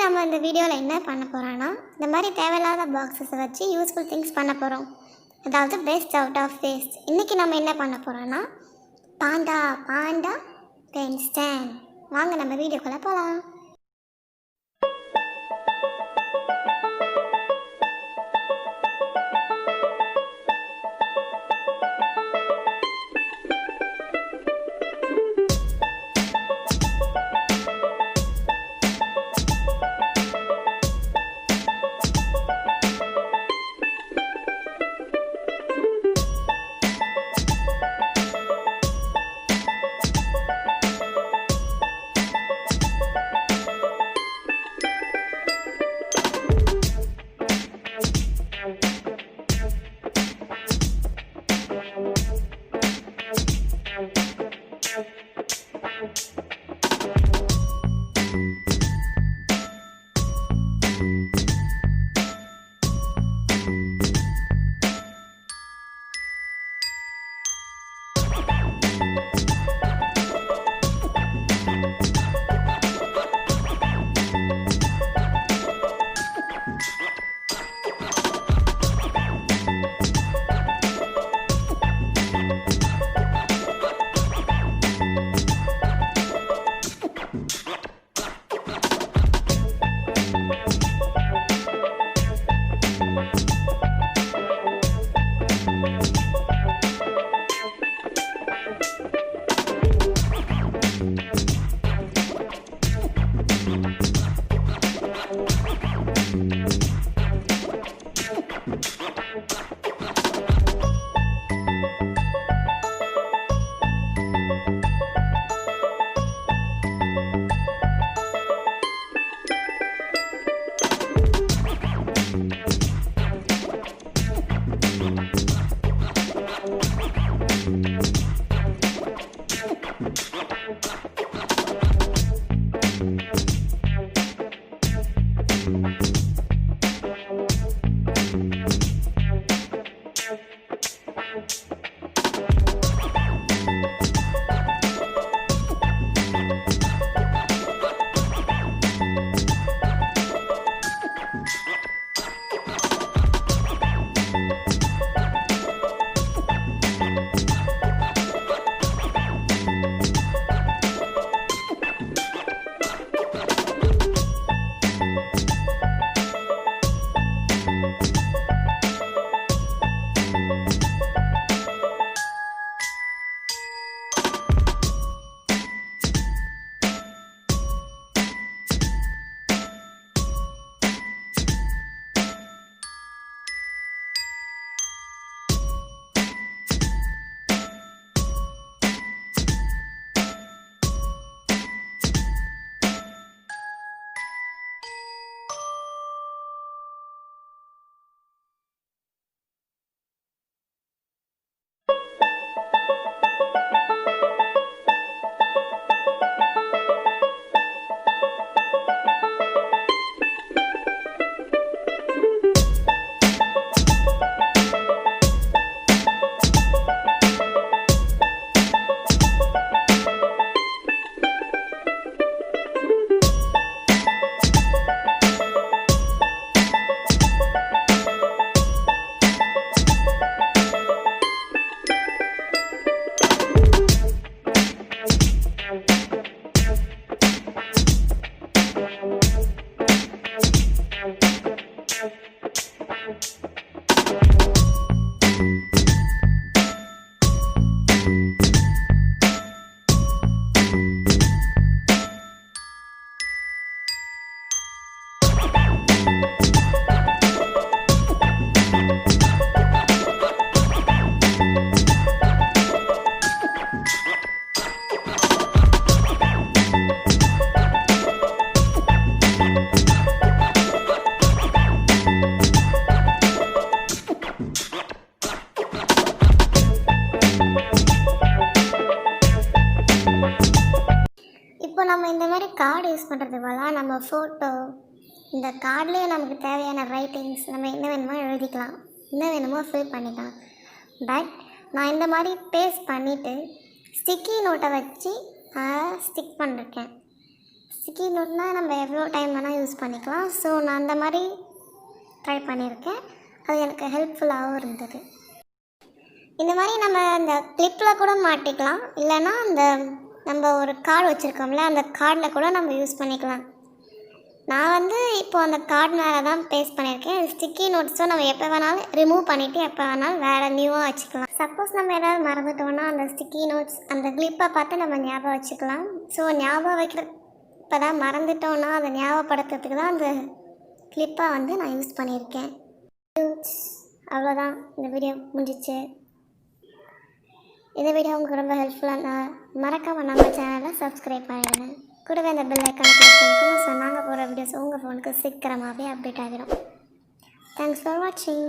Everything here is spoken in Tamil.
நம்ம இந்த வீடியோவில் என்ன பண்ண போகிறோன்னா, இந்த மாதிரி தேவையில்லாத பாக்ஸஸை வச்சு யூஸ்ஃபுல் திங்ஸ் பண்ண போகிறோம். அதாவது பெஸ்ட் அவுட் ஆஃப் வேஸ்ட். இன்றைக்கி நம்ம என்ன பண்ண போகிறோன்னா, பாண்டா பாண்டா penstand. வாங்க நம்ம வீடியோக்குள்ளே போகலாம். நம்ம இந்த மாதிரி கார்டு யூஸ் பண்ணுறது பதிலாக நம்ம ஃபோட்டோ, இந்த கார்ட்லேயே நமக்கு தேவையான ரைட்டிங்ஸ் நம்ம என்ன வேணுமோ எழுதிக்கலாம், என்ன வேணுமோ ஃபில் பண்ணிக்கலாம். பட் நான் இந்த மாதிரி பேஸ்ட் பண்ணிவிட்டு ஸ்டிக்கி நோட்டை வச்சு ஸ்டிக் பண்ணிருக்கேன். ஸ்டிக்கி நோட்னால் நம்ம எவ்வளோ டைம் வேணால் யூஸ் பண்ணிக்கலாம். ஸோ நான் அந்த மாதிரி ட்ரை பண்ணியிருக்கேன். அது எனக்கு ஹெல்ப்ஃபுல்லாகவும் இருந்தது. இந்த மாதிரி நம்ம அந்த கிளிப்பில் கூட மாட்டிக்கலாம், இல்லைன்னா அந்த நம்ம ஒரு கார்டு வச்சுருக்கோம்ல, அந்த கார்டில் கூட நம்ம யூஸ் பண்ணிக்கலாம். நான் வந்து இப்போது அந்த கார்டு மேலே தான் பேஸ்ட் பண்ணியிருக்கேன். ஸ்டிக்கி நோட்ஸும் நம்ம எப்போ வேணாலும் ரிமூவ் பண்ணிவிட்டு எப்போ வேணாலும் வேறு நியூவாக வச்சுக்கலாம். சப்போஸ் நம்ம ஏதாவது மறந்துட்டோம்னா அந்த ஸ்டிக்கி நோட்ஸ் அந்த கிளிப்பை பார்த்து நம்ம ஞாபகம் வச்சுக்கலாம். ஸோ ஞாபகம் வைக்கிற இப்போ தான் மறந்துட்டோன்னா அதை ஞாபகப்படுத்துறதுக்கு தான் அந்த கிளிப்பை வந்து நான் யூஸ் பண்ணியிருக்கேன். அவ்வளோதான், இந்த வீடியோ முடிஞ்சிச்சு. இந்த வீடியோ உங்களுக்கு ரொம்ப ஹெல்ப்ஃபுல்லாக மறக்காமல் நம்ம சேனலை சப்ஸ்கிரைப் பண்ணிடுங்க. கூடவே அந்த பெல் ஐக்கானை கிளிக் பண்ணிக்கோங்க. ஸோ நாங்கள் போகிற வீடியோஸ் உங்கள் ஃபோனுக்கு சீக்கிரமாகவே அப்டேட் ஆகிடும். தேங்க்ஸ் ஃபார் வாட்சிங்.